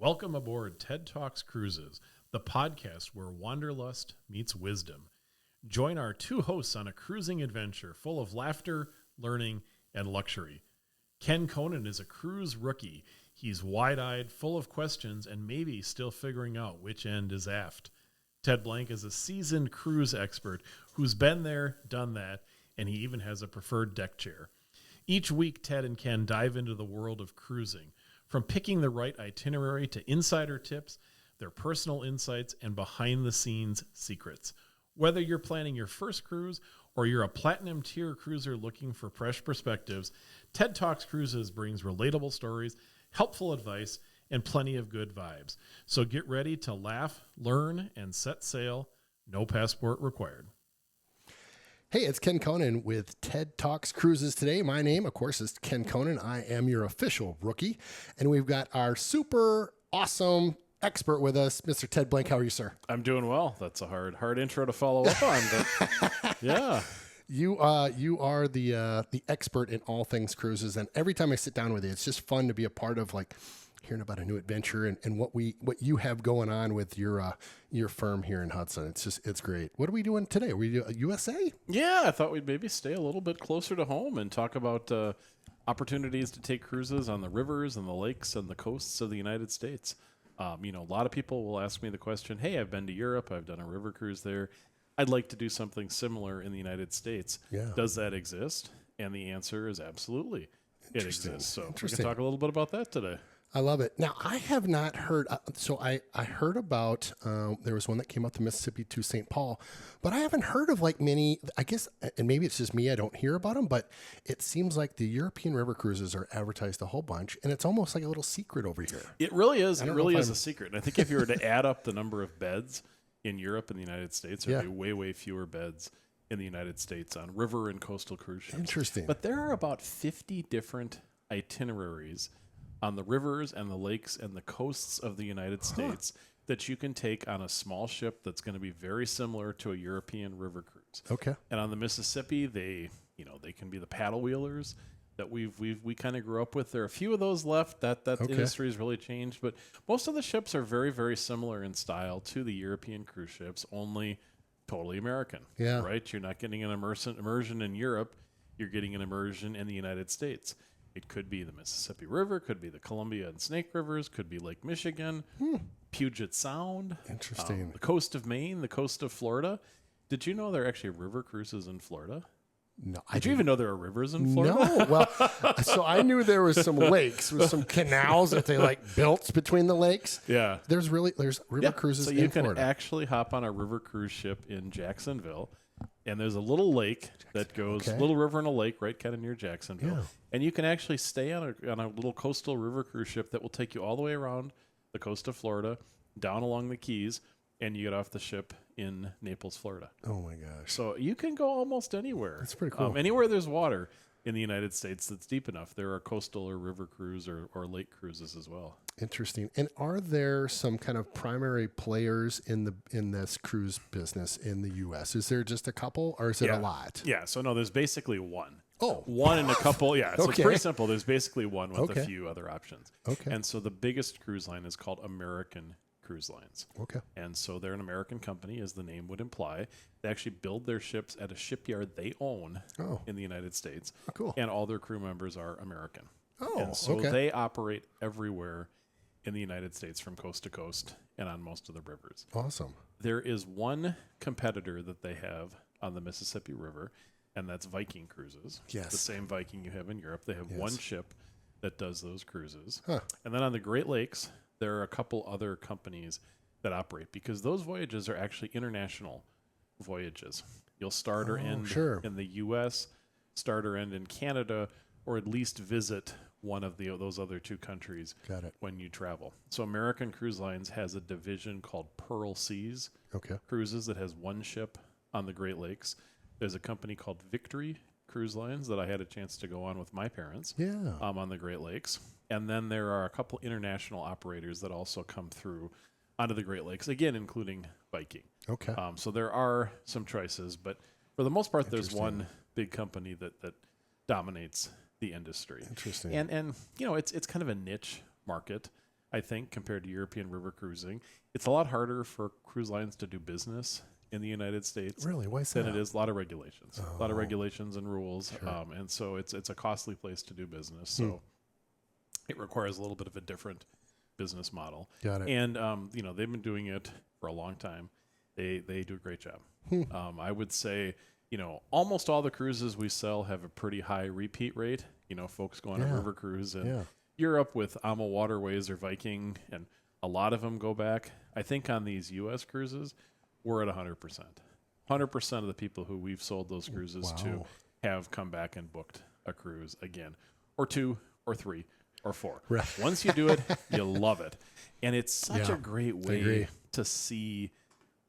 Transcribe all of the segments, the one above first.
Welcome aboard TED Talks Cruises, the podcast where wanderlust meets wisdom. Join our two hosts on a cruising adventure full of laughter, learning, and luxury. Ken Coenen is a cruise rookie. He's wide-eyed, full of questions, and maybe still figuring out which end is aft. Ted Blank is a seasoned cruise expert who's been there, done that, and he even has a preferred deck chair. Each week, Ted and Ken dive into the world of cruising, from picking the right itinerary to insider tips, their personal insights, and behind-the-scenes secrets. Whether you're planning your first cruise or you're a platinum tier cruiser looking for fresh perspectives, TED Talks Cruises brings relatable stories, helpful advice, and plenty of good vibes. So get ready to laugh, learn, and set sail. No passport required. Hey, it's Ken Coenen with TED Talks Cruises today. My name, of course, is Ken Coenen. I am your official rookie. And we've got our super awesome expert with us, Mr. Ted Blank. How are you, sir? I'm doing well. That's a hard intro to follow up on, but yeah. You are the expert in all things cruises. And every time I sit down with you, it's just fun to be a part of, like, hearing about a new adventure and what you have going on with your firm here in Hudson. It's great. What are we doing today? Are we doing USA? Yeah, I thought we'd maybe stay a little bit closer to home and talk about opportunities to take cruises on the rivers and the lakes and the coasts of the United States. A lot of people will ask me the question, hey, I've been to Europe. I've done a river cruise there. I'd like to do something similar in the United States. Yeah. Does that exist? And the answer is absolutely. It exists. So we can talk a little bit about that today. I love it. Now, I have not heard, so I heard about, there was one that came up the Mississippi to St. Paul, but I haven't heard of like many, I guess, and maybe it's just me, I don't hear about them, but it seems like the European river cruises are advertised a whole bunch, and it's almost like a little secret over here. It really is. It really is a secret. And I think if you were to add up the number of beds in Europe and the United States, there'd be way, way fewer beds in the United States on river and coastal cruise ships. Interesting. But there are about 50 different itineraries on the rivers and the lakes and the coasts of the United States that you can take on a small ship that's going to be very similar to a European river cruise. Okay. And on the Mississippi, they can be the paddle wheelers that we kind of grew up with. There are a few of those left. That industry has really changed, but most of the ships are very, very similar in style to the European cruise ships, only totally American. Yeah. Right? You're not getting an immersion in Europe. You're getting an immersion in the United States. It could be the Mississippi River, could be the Columbia and Snake Rivers, could be Lake Michigan, Puget Sound. Interesting. The coast of Maine, the coast of Florida. Did you know there are actually river cruises in Florida? No. Did you even know there are rivers in Florida? No. Well, so I knew there was some lakes with some canals that they like built between the lakes. Yeah. There's river cruises in Florida. So you can actually hop on a river cruise ship in Jacksonville. And there's a little lake that goes, little river and a lake right kind of near Jacksonville. Yeah. And you can actually stay on a little coastal river cruise ship that will take you all the way around the coast of Florida, down along the Keys, and you get off the ship in Naples, Florida. Oh, my gosh. So you can go almost anywhere. That's pretty cool. Anywhere there's water in the United States that's deep enough. There are coastal or river cruise or lake cruises as well. Interesting. And are there some kind of primary players in this cruise business in the U.S.? Is there just a couple, or is it a lot? Yeah. So no, there's basically one. Oh, one and a couple. Yeah. So it's pretty simple. There's basically one with a few other options. Okay. And so the biggest cruise line is called American Cruise Lines. Okay. And so they're an American company, as the name would imply. They actually build their ships at a shipyard they own in the United States. Oh, cool. And all their crew members are American. Oh, and so they operate everywhere in the United States from coast to coast and on most of the rivers. Awesome. There is one competitor that they have on the Mississippi River, and that's Viking Cruises. Yes. The same Viking you have in Europe. They have one ship that does those cruises. Huh. And then on the Great Lakes, there are a couple other companies that operate because those voyages are actually international voyages. You'll start or end in the U.S., start or end in Canada, or at least visit one of those other two countries when you travel. So American Cruise Lines has a division called Pearl Seas Cruises that has one ship on the Great Lakes. There's a company called Victory Cruise Lines that I had a chance to go on with my parents on the Great Lakes. And then there are a couple international operators that also come through onto the Great Lakes, again, including Viking. Okay. So there are some choices, but for the most part, there's one big company that dominates the industry. Interesting. And it's kind of a niche market. I think, compared to European river cruising. It's a lot harder for cruise lines to do business in the United States Really? Why is than that? it is a lot of regulations, a lot of Oh. regulations and rules. Sure. And so it's a costly place to do business. So it requires a little bit of a different business model. Got it. And, they've been doing it for a long time. They do a great job. I would say, almost all the cruises we sell have a pretty high repeat rate. Folks go on a river cruise in Europe with AMA Waterways or Viking, and a lot of them go back. I think on these U.S. cruises, we're at 100%. 100% of the people who we've sold those cruises to have come back and booked a cruise again, or 2 or 3 or 4. Right. Once you do it, you love it. And it's such a great way to see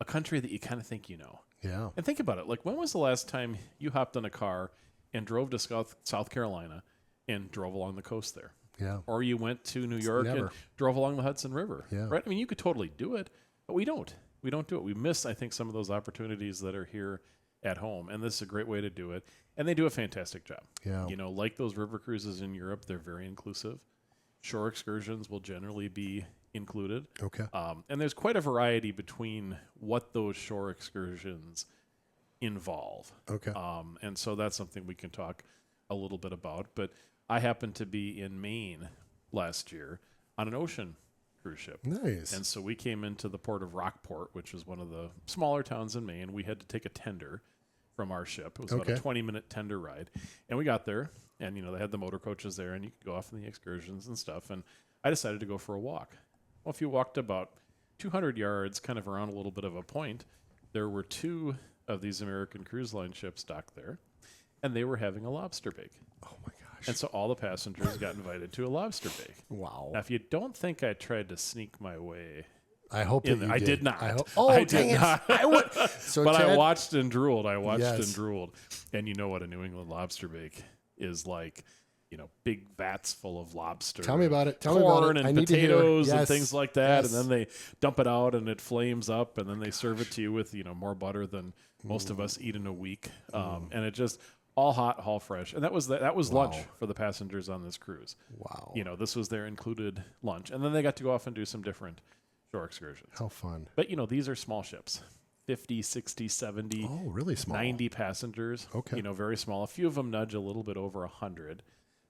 a country that you kind of think you know. Yeah. And think about it. Like, when was the last time you hopped in a car and drove to South Carolina and drove along the coast there? Yeah. Or you went to New York and drove along the Hudson River. Yeah. Right? I mean, you could totally do it, but we don't. We don't do it. We miss, I think, some of those opportunities that are here at home. And this is a great way to do it. And they do a fantastic job. Yeah. Like those river cruises in Europe, they're very inclusive. Shore excursions will generally be included. Okay. And there's quite a variety between what those shore excursions involve. Okay. And so that's something we can talk a little bit about. But I happened to be in Maine last year on an ocean cruise ship. Nice. And so we came into the port of Rockport, which is one of the smaller towns in Maine. We had to take a tender from our ship. It was about a 20-minute tender ride. And we got there, and, they had the motor coaches there, and you could go off on the excursions and stuff. And I decided to go for a walk. Well, if you walked about 200 yards, kind of around a little bit of a point, there were 2 of these American Cruise Line ships docked there, and they were having a lobster bake. Oh, my gosh. And so all the passengers got invited to a lobster bake. Wow. Now, if you don't think I tried to sneak my way, I hope that you I did not. I did not. I would. So, but Ted, I watched and drooled. Yes. And drooled. And you know what a New England lobster bake is like. Big vats full of lobster. Tell me about it. Tell corn me about it. and potatoes and Yes. things like that. Yes. And then they dump it out and it flames up. And then they serve it to you with, more butter than most of us eat in a week. And it just all hot, all fresh. And that was lunch for the passengers on this cruise. Wow. This was their included lunch. And then they got to go off and do some different shore excursions. How fun. But, these are small ships. 50, 60, 70, Oh, really small. 90 passengers. Okay. Very small. A few of them nudge a little bit over 100.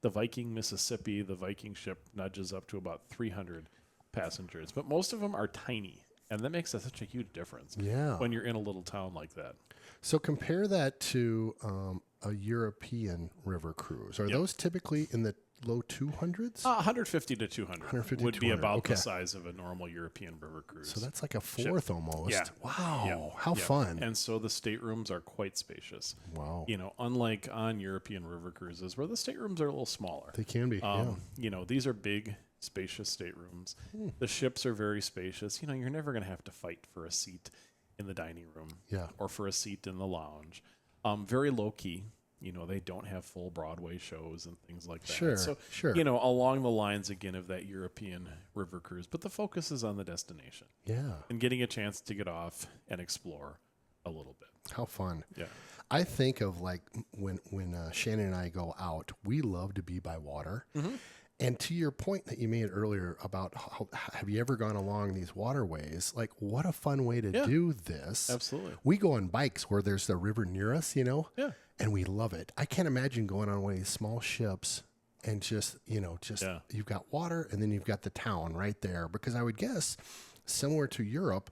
The Viking Mississippi, the Viking ship nudges up to about 300 passengers. But most of them are tiny. And that makes such a huge difference when you're in a little town like that. So compare that to a European river cruise. Are those typically in the low 200s? 150 to 200 150 would be 200. about Okay. the size of a normal European river cruise. So that's like a fourth almost. Yeah. Wow. Yeah. How fun. And so the staterooms are quite spacious. Wow. Unlike on European river cruises where the staterooms are a little smaller. They can be. These are big, spacious staterooms. The ships are very spacious. You're never going to have to fight for a seat in the dining room or for a seat in the lounge. Very low key. They don't have full Broadway shows and things like that. Sure, So, sure. along the lines, again, of that European river cruise. But the focus is on the destination. Yeah. And getting a chance to get off and explore a little bit. How fun. Yeah. I think of like when Shannon and I go out, we love to be by water. Mm-hmm. And to your point that you made earlier about have you ever gone along these waterways? Like, what a fun way to do this. Absolutely. We go on bikes where there's the river near us, Yeah. and we love it. I can't imagine going on one of these small ships and just you've got water and then you've got the town right there. Because I would guess, similar to Europe,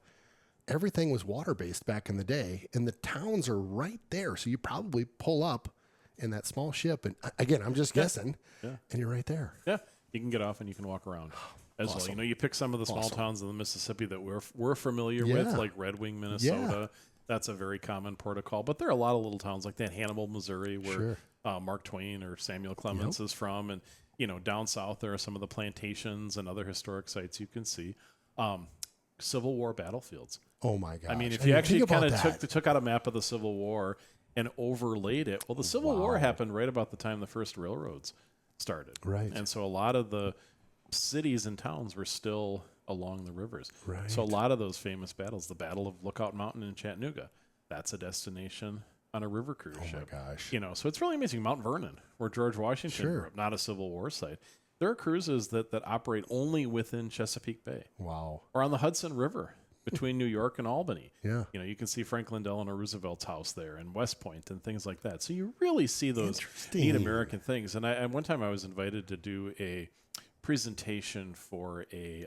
everything was water-based back in the day, and the towns are right there. So you probably pull up in that small ship, and again, I'm just guessing, and you're right there. Yeah, you can get off and you can walk around as well. You pick some of the small towns in the Mississippi that we're familiar with, like Red Wing, Minnesota. That's a very common port of call. But there are a lot of little towns like that, Hannibal, Missouri, where Mark Twain or Samuel Clemens is from. And, down south, there are some of the plantations and other historic sites you can see. Civil War battlefields. Oh, my gosh. I mean, if you actually kind of took out a map of the Civil War and overlaid it. Well, the Civil War happened right about the time the first railroads started. Right. And so a lot of the cities and towns were still along the rivers. Right. So a lot of those famous battles, the Battle of Lookout Mountain in Chattanooga, that's a destination on a river cruise ship. Oh, my gosh. So it's really amazing. Mount Vernon, where George Washington grew up, not a Civil War site. There are cruises that operate only within Chesapeake Bay Wow. or on the Hudson River between New York and Albany. Yeah. You know, you can see Franklin Delano Roosevelt's house there and West Point and things like that. So you really see those neat American things. And one time I was invited to do a presentation for a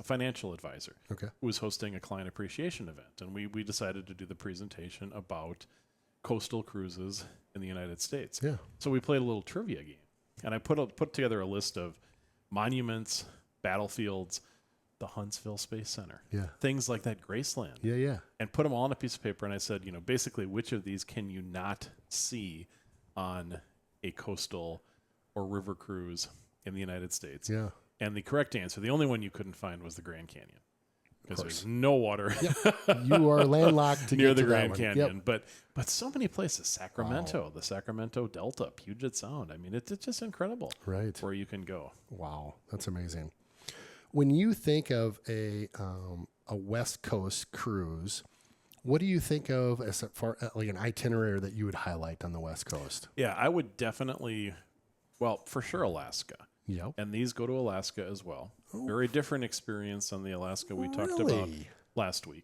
financial advisor who was hosting a client appreciation event. And we decided to do the presentation about coastal cruises in the United States. Yeah. So we played a little trivia game. And I put together a list of monuments, battlefields, the Huntsville Space Center, things like that, Graceland. Yeah. And put them all on a piece of paper. And I said, you know, basically, which of these can you not see on a coastal or river cruise in the United States? Yeah. And the correct answer, the only one you couldn't find was the Grand Canyon. Because there's no water You are landlocked to near get the to Grand that Canyon. But so many places, Sacramento, the Sacramento Delta, Puget Sound. I mean, it's just incredible where you can go. Wow. That's amazing. When you think of a West Coast cruise, what do you think of as far like an itinerary that you would highlight on the West Coast? Yeah, I would definitely, well, for sure Alaska. Yep. And these go to Alaska as well. Very different experience on the Alaska we talked Really? about last week.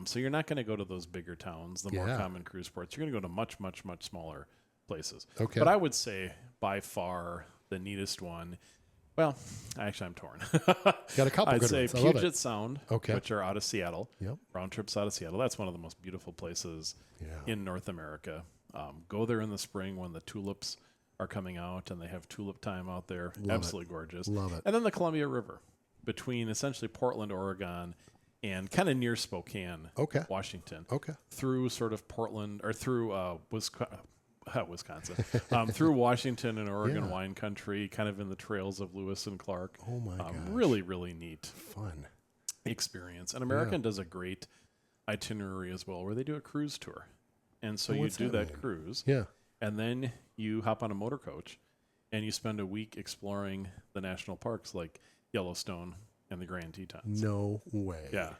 So you're not going to go to those bigger towns, the more common cruise ports. You're going to go to much, much, much smaller places. Okay. But I would say by far the neatest one, well, actually I'm torn. Got a couple I'd good say ones. I love Puget it. Sound, which are out of Seattle. Yep. Round trips out of Seattle. That's one of the most beautiful places in North America. Go there in the spring when the tulips are coming out and they have tulip time out there. Absolutely gorgeous. Love it. And then the Columbia River between essentially Portland, Oregon, and kind of near Spokane, Washington. Through sort of Portland or through Wisconsin, through Washington and Oregon wine country, kind of in the trails of Lewis and Clark. Oh my gosh. Really, really neat. Fun experience. And American does a great itinerary as well where they do a cruise tour. And so you do that cruise. Yeah. And then you hop on a motor coach and you spend a week exploring the national parks like Yellowstone and the Grand Tetons. No way. Yeah.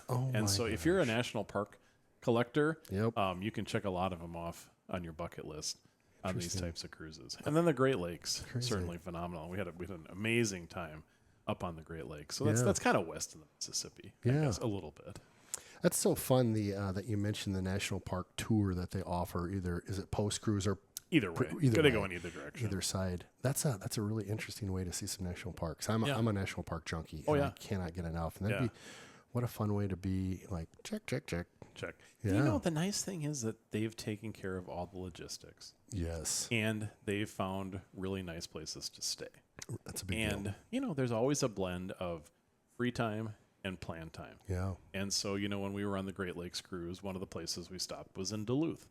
Oh and so if you're a national park collector, Yep. You can check a lot of them off on your bucket list on these types of cruises. And then the Great Lakes, certainly phenomenal. We had an amazing time up on the Great Lakes. So that's kind of west of the Mississippi, I guess, a little bit. That's so fun. That you mentioned the national park tour that they offer. Either is it post cruise or either way? They go in either direction, either side. That's a really interesting way to see some national parks. I'm a national park junkie. Oh, and I cannot get enough. And that'd be what a fun way to be. Like check. Yeah. You know, the nice thing is that they've taken care of all the logistics. Yes. And they've found really nice places to stay. That's a big deal. And you know, there's always a blend of free time and plan time. Yeah. And so, you know, when we were on the Great Lakes cruise, one of the places we stopped was in Duluth.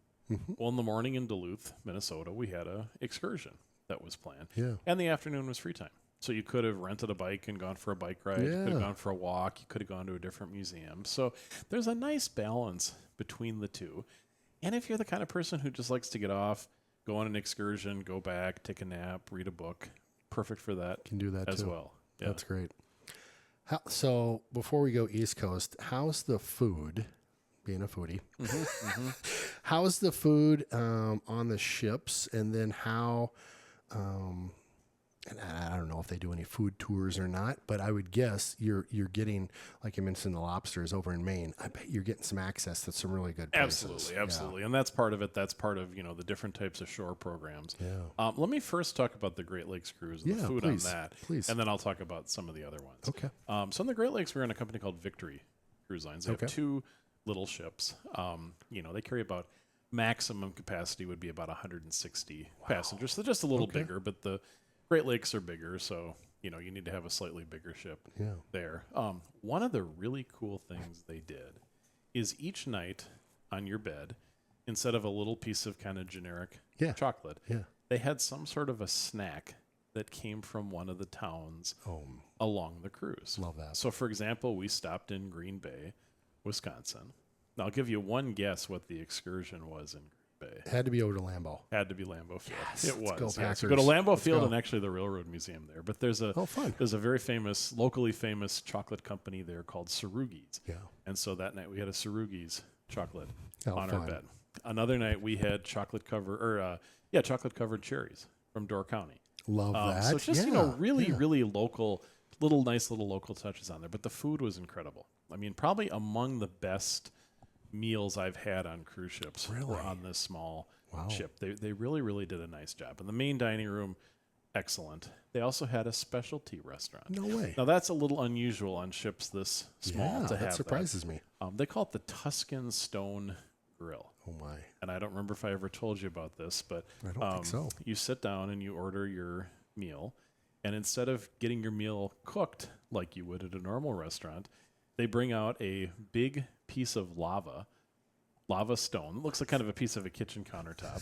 Well, in the morning in Duluth, Minnesota, we had a excursion that was planned. Yeah. And the afternoon was free time. So you could have rented a bike and gone for a bike ride. You could have gone for a walk. You could have gone to a different museum. So there's a nice balance between the two. And if you're the kind of person who just likes to get off, go on an excursion, go back, take a nap, read a book, perfect for that. Can do that as too. well. Yeah. That's great. So before we go East Coast, how's the food? Being a foodie, how's the food on the ships, and then how? And I don't know if they do any food tours or not, but I would guess you're getting, like you mentioned, the lobsters over in Maine. I bet you're getting some access to some really good places. Absolutely, and that's part of it. That's part of the different types of shore programs. Yeah. Let me first talk about the Great Lakes cruise and the food please, on that, please. and then I'll talk about some of the other ones. Okay. So in the Great Lakes, we're in a company called Victory Cruise Lines. They have two little ships. They carry about maximum capacity would be about 160 passengers, so just a little bigger, but the Great Lakes are bigger, so you need to have a slightly bigger ship there. One of the really cool things they did is each night on your bed, instead of a little piece of kind of generic chocolate, they had some sort of a snack that came from one of the towns along the cruise. Love that. So, for example, we stopped in Green Bay, Wisconsin. Now, I'll give you one guess what the excursion was in Green Bay. Had to be over to Lambeau. Had to be Lambeau Field. Yes, it was. Go Packers. So go to Lambeau Field and actually the Railroad Museum there. But there's a fun. There's a very famous, locally famous chocolate company there called Cerugi's. Yeah. And so that night we had a Cerugi's chocolate on fun. our bed. Another night we had chocolate covered cherries from Door County. Love that. So it's just, really local, nice little local touches on there. But the food was incredible. I mean, probably among the best meals I've had on cruise ships were on this small ship. They really, really did a nice job. And the main dining room, excellent. They also had a specialty restaurant. No way. Now, that's a little unusual on ships this small to have that surprises me. They call it the Tuscan Stone Grill. Oh, my. And I don't remember if I ever told you about this, but I don't think so. You sit down and you order your meal. And instead of getting your meal cooked like you would at a normal restaurant, they bring out a big piece of lava stone. It looks like kind of a piece of a kitchen countertop.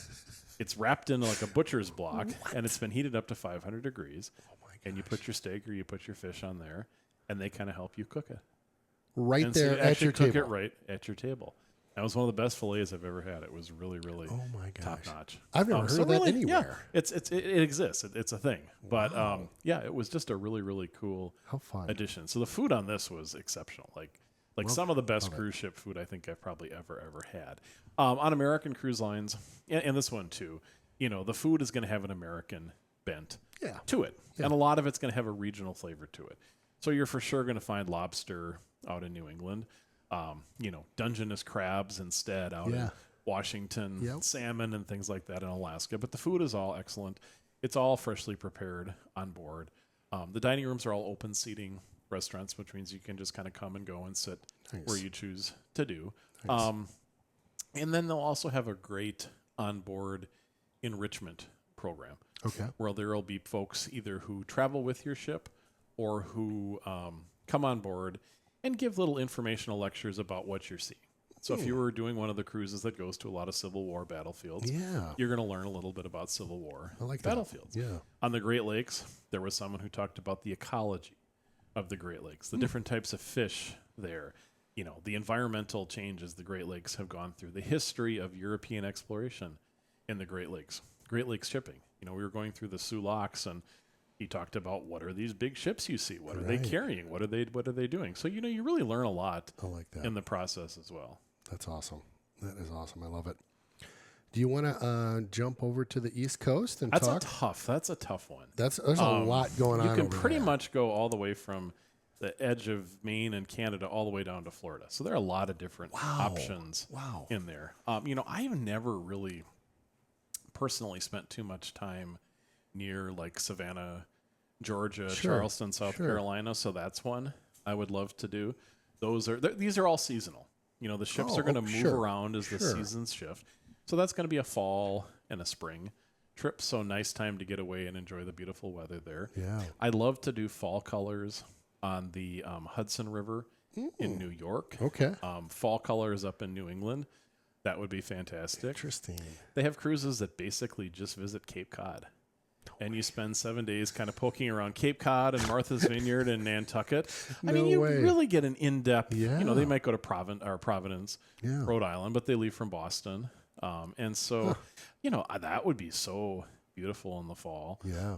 It's wrapped in like a butcher's block, and it's been heated up to 500 degrees. Oh my gosh. And you put your steak or you put your fish on there, and they kind of help you cook it. Right there at your table. Cook it right at your table. That was one of the best fillets I've ever had. It was really, really top notch. I've never heard of that anywhere. Yeah, it exists. It's a thing. But it was just a really, really cool addition. So the food on this was exceptional. Like some of the best cruise ship food I think I've probably ever had. On American cruise lines, and this one too, the food is going to have an American bent to it. Yeah. And a lot of it's going to have a regional flavor to it. So you're for sure going to find lobster out in New England. Dungeness crabs instead out in Washington, salmon and things like that in Alaska. But the food is all excellent. It's all freshly prepared on board. The dining rooms are all open seating restaurants, which means you can just kind of come and go and sit where you choose to do. Nice. And then they'll also have a great onboard enrichment program. Okay. Where there will be folks either who travel with your ship or who come on board and give little informational lectures about what you're seeing. So if you were doing one of the cruises that goes to a lot of Civil War battlefields, you're going to learn a little bit about Civil War battlefields. Yeah. On the Great Lakes, there was someone who talked about the ecology of the Great Lakes, the different types of fish there, the environmental changes the Great Lakes have gone through, the history of European exploration in the Great Lakes shipping. We were going through the Sioux Locks, and he talked about what are these big ships you see? What are they carrying? What are they doing? So, you really learn a lot in the process as well. That's awesome. That is awesome. I love it. Do you want to jump over to the East Coast and talk? That's a tough one. There's a lot going on. You can pretty much go all the way from the edge of Maine and Canada all the way down to Florida. So there are a lot of different options in there. I've never really personally spent too much time near like Savannah, Georgia, Charleston, South Carolina. So that's one I would love to do. These are all seasonal. The ships are going to move around as the seasons shift. So that's going to be a fall and a spring trip. So nice time to get away and enjoy the beautiful weather there. Yeah. I'd love to do fall colors on the Hudson River in New York. Okay. Fall colors up in New England. That would be fantastic. Interesting. They have cruises that basically just visit Cape Cod. And you spend 7 days kind of poking around Cape Cod and Martha's Vineyard and Nantucket. You really get an in-depth, they might go to Providence, Rhode Island, but they leave from Boston. And so, that would be so beautiful in the fall. Yeah.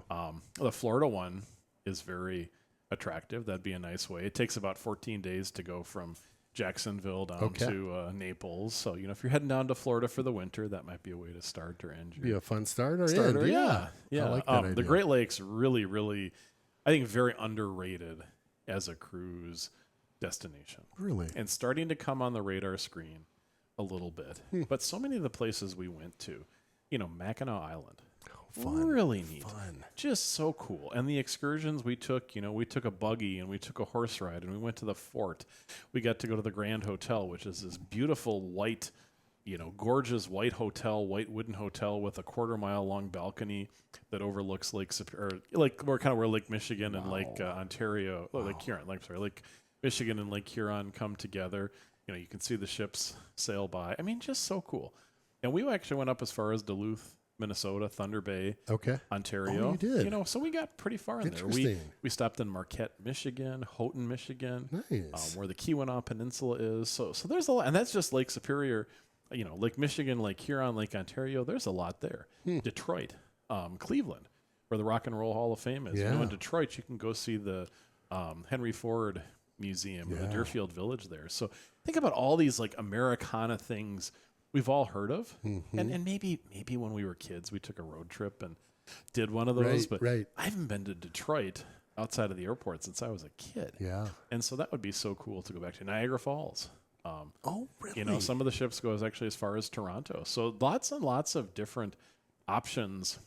The Florida one is very attractive. That'd be a nice way. It takes about 14 days to go from Jacksonville down to Naples. So, if you're heading down to Florida for the winter, that might be a way to start or end. Be a fun start or end. Yeah. I like that idea. The Great Lakes really, really, I think, very underrated as a cruise destination. Really? And starting to come on the radar screen a little bit. But so many of the places we went to, Mackinac Island. Fun. Really neat. Fun. Just so cool. And the excursions we took, we took a buggy and we took a horse ride and we went to the fort. We got to go to the Grand Hotel, which is this beautiful white, gorgeous white hotel, white wooden hotel with a 1/4-mile long balcony that overlooks Lake Superior, where Lake Michigan and Lake Ontario, Lake Huron, Lake Michigan and Lake Huron come together. You can see the ships sail by. Just so cool. And we actually went up as far as Duluth, Minnesota, Thunder Bay, Ontario. Oh, you did. So we got pretty far in there. We stopped in Marquette, Michigan, Houghton, Michigan, nice. Where the Keweenaw Peninsula is. So there's a lot, and that's just Lake Superior, Lake Michigan, Lake Huron, Lake Ontario. There's a lot there. Detroit, Cleveland, where the Rock and Roll Hall of Fame is. Yeah. In Detroit, you can go see the Henry Ford Museum, the Deerfield Village there. So think about all these like Americana things we've all heard of. And maybe when we were kids, we took a road trip and did one of those. But right. I haven't been to Detroit outside of the airport since I was a kid. Yeah. And so that would be so cool to go back to Niagara Falls. Oh, really? You know, some of the ships go actually as far as Toronto. So lots and lots of different options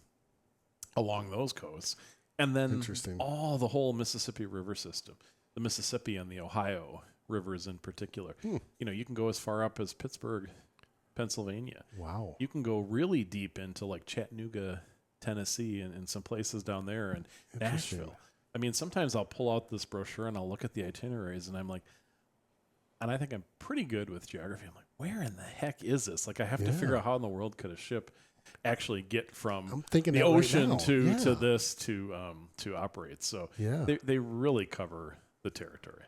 along those coasts. And then the whole Mississippi River system, the Mississippi and the Ohio rivers in particular. You know, you can go as far up as Pittsburgh, Pennsylvania. Wow. You can go really deep into like Chattanooga, Tennessee, and some places down there, and Nashville. I mean, sometimes I'll pull out this brochure and I'll look at the itineraries and I'm like, and I think I'm pretty good with geography. I'm like, where in the heck is this? Like, I have to figure out how in the world could a ship actually get from the ocean to this to operate. So they really cover the territory.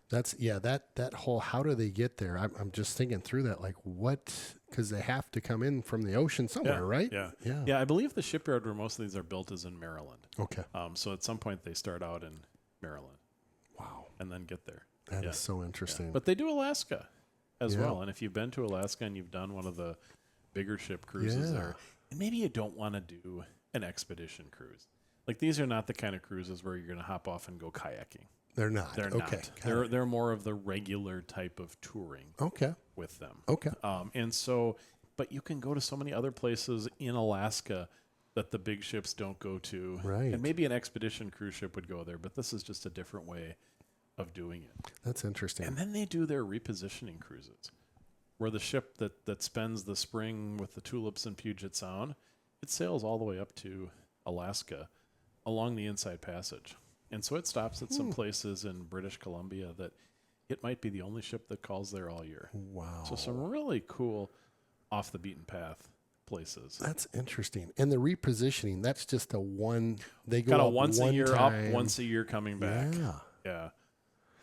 That's that whole, how do they get there? I'm just thinking through that, like what, because they have to come in from the ocean somewhere, right? Yeah. I believe the shipyard where most of these are built is in Maryland. Okay. So at some point they start out in Maryland. Wow. And then get there. That is so interesting. But they do Alaska as well. And if you've been to Alaska and you've done one of the bigger ship cruises there, and maybe you don't want to do an expedition cruise. Like, these are not the kind of cruises where you're going to hop off and go kayaking. They're not. They're not. They're more of the regular type of touring. With them. And so, but you can go to so many other places in Alaska that the big ships don't go to. Right. And maybe an expedition cruise ship would go there, but this is just a different way of doing it. That's interesting. And then they do their repositioning cruises, where the ship that spends the spring with the tulips in Puget Sound, it sails all the way up to Alaska along the Inside Passage. And so it stops at some places in British Columbia that it might be the only ship that calls there all year. Wow. So some really cool off the beaten path places. That's interesting. And the repositioning, that's just they go kind up of once a year time. up, once a year coming back. Yeah.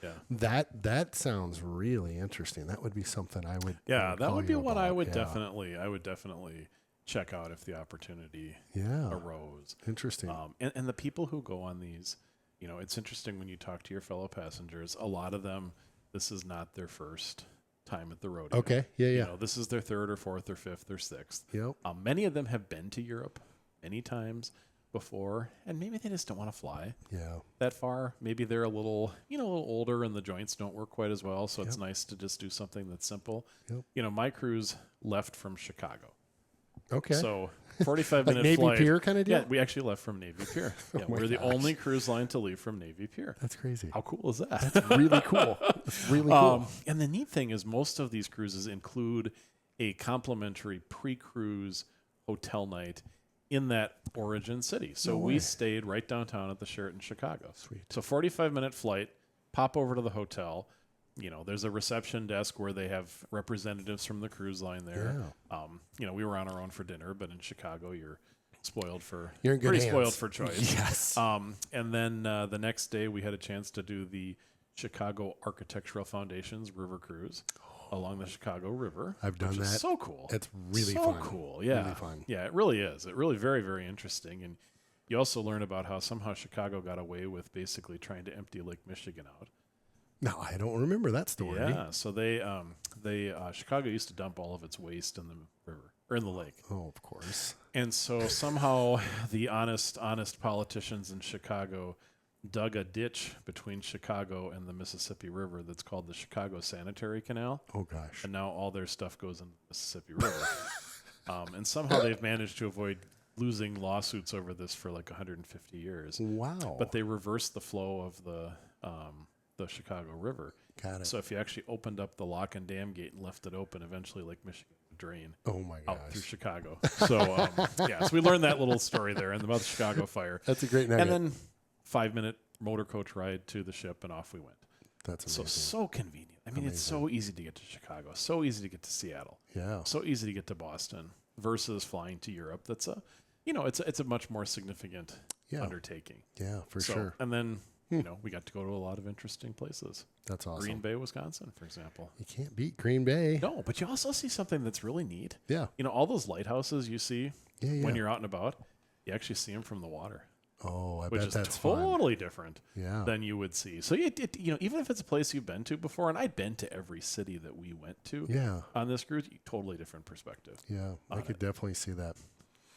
Yeah. That sounds really interesting. That would be something I would. Yeah, that would be one I would definitely check out if the opportunity arose. Interesting. And the people who go on these, you know, it's interesting when you talk to your fellow passengers. A lot of them, this is not their first time at the rodeo. Okay. Yeah. You know, this is their third or fourth or fifth or sixth. Yep. Many of them have been to Europe many times before, and maybe they just don't want to fly that far. Maybe they're a little older and the joints don't work quite as well, so it's nice to just do something that's simple. You know, my cruise left from Chicago. Okay. So 45-minute Navy flight. Pier kind of deal? Yeah, we actually left from Navy Pier. Yeah, we're the only cruise line to leave from Navy Pier. That's crazy. How cool is that? That's really cool. That's really cool. And the neat thing is most of these cruises include a complimentary pre-cruise hotel night in that origin city. So we stayed right downtown at the Sheraton Chicago. Sweet. So 45-minute flight, pop over to the hotel. You know, there's a reception desk where they have representatives from the cruise line there. Yeah. You know, we were on our own for dinner, but in Chicago, you're spoiled for you're in good hands. Spoiled for choice. Yes. And then the next day, we had a chance to do the Chicago Architectural Foundation's River Cruise along the Chicago River. I've done that. So cool. It's really so fun. Cool. Yeah. Really fun. Yeah, it really is. It really very, very interesting. And you also learn about how somehow Chicago got away with basically trying to empty Lake Michigan out. No, I don't remember that story. Yeah, so they Chicago used to dump all of its waste in the river or in the lake. Oh, of course. And so somehow the honest politicians in Chicago dug a ditch between Chicago and the Mississippi River that's called the Chicago Sanitary Canal. Oh gosh. And now all their stuff goes in the Mississippi River. And somehow they've managed to avoid losing lawsuits over this for like 150 years. Wow. But they reversed the flow of the Chicago River. Got it. So if you actually opened up the lock and dam gate and left it open, eventually Lake Michigan would drain out through Chicago. So so we learned that little story there about the Chicago fire. That's a great nugget. And then 5-minute motor coach ride to the ship, and off we went. That's amazing. So convenient. I mean, it's so easy to get to Chicago, so easy to get to Seattle, so easy to get to Boston versus flying to Europe. That's it's a much more significant undertaking. Yeah, for sure. And then we got to go to a lot of interesting places. That's awesome. Green Bay, Wisconsin, for example. You can't beat Green Bay. No, but you also see something that's really neat. Yeah. You know, all those lighthouses you see when you're out and about, you actually see them from the water. Oh, I which bet is that's totally different Yeah. than you would see. So, even if it's a place you've been to before, and I'd been to every city that we went to on this cruise, totally different perspective. Yeah, I could definitely see that.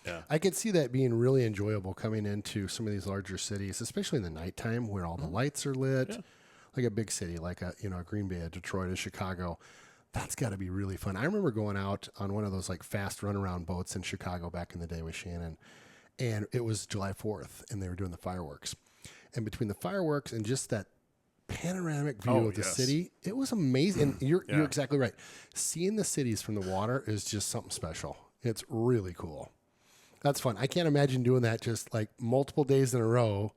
Yeah. I could see that being really enjoyable coming into some of these larger cities, especially in the nighttime where all the lights are lit. Yeah. Like a big city, like a Green Bay, a Detroit, a Chicago. That's got to be really fun. I remember going out on one of those like fast runaround boats in Chicago back in the day with Shannon, and it was July 4th, and they were doing the fireworks. And between the fireworks and just that panoramic view of the city, it was amazing. And you're exactly right. Seeing the cities from the water is just something special. It's really cool. That's fun. I can't imagine doing that just like multiple days in a row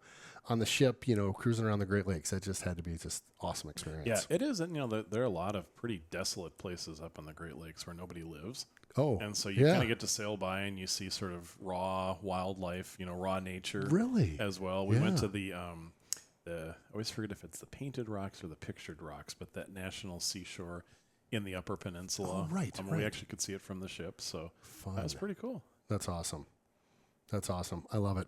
on the ship, cruising around the Great Lakes. That just had to be just awesome experience. Yeah, it is. And, there are a lot of pretty desolate places up on the Great Lakes where nobody lives. Oh, and so you kind of get to sail by and you see sort of raw wildlife, raw nature. Really? As well. We went to the I always forget if it's the Painted Rocks or the Pictured Rocks, but that national seashore in the Upper Peninsula. Oh, right. We actually could see it from the ship, so that was pretty cool. That's awesome. I love it.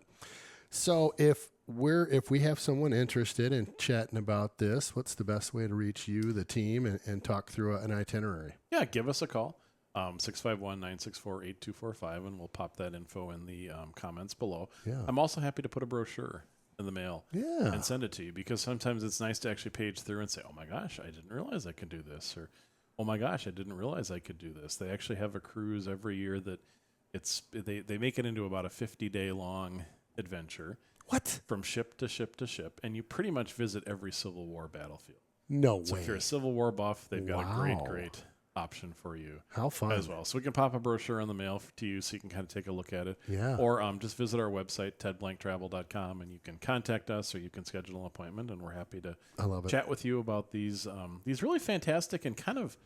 So if we have someone interested in chatting about this, what's the best way to reach you, the team, and talk through an itinerary? Yeah, give us a call, 651-964-8245, and we'll pop that info in the comments below. Yeah. I'm also happy to put a brochure in the mail and send it to you, because sometimes it's nice to actually page through and say, oh my gosh, I didn't realize I could do this, or oh my gosh, I didn't realize I could do this. They actually have a cruise every year that they make it into about a 50-day long adventure. What? From ship to ship to ship, and you pretty much visit every Civil War battlefield. No way. So if you're a Civil War buff, they've got a great option for you. How fun. As well. So we can pop a brochure in the mail to you so you can kind of take a look at it. Yeah. Or just visit our website, tedblanktravel.com, and you can contact us or you can schedule an appointment, and we're happy to chat with you about these really fantastic and kind of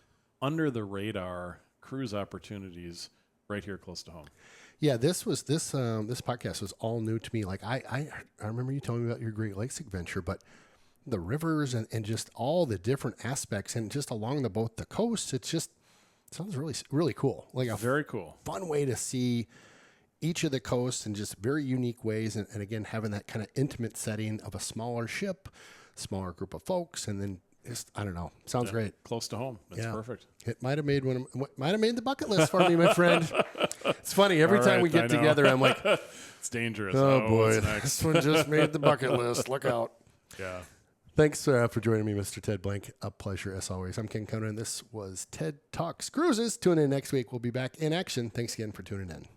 under the radar cruise opportunities right here close to home. Yeah, this podcast was all new to me. Like I remember you telling me about your Great Lakes adventure, but the rivers and just all the different aspects and just along both the coast, it sounds really, really cool. Like a very cool, fun way to see each of the coasts in just very unique ways. And again, having that kind of intimate setting of a smaller ship, smaller group of folks, and then I don't know. Sounds great. Close to home. That's perfect. It might have made the bucket list for me, my friend. It's funny. Every time we get together, I'm like, it's dangerous. Oh boy, this one just made the bucket list. Look out. Yeah. Thanks for joining me, Mr. Ted Blank. A pleasure as always. I'm Ken Coenen. This was Ted Talks Cruises. Tune in next week. We'll be back in action. Thanks again for tuning in.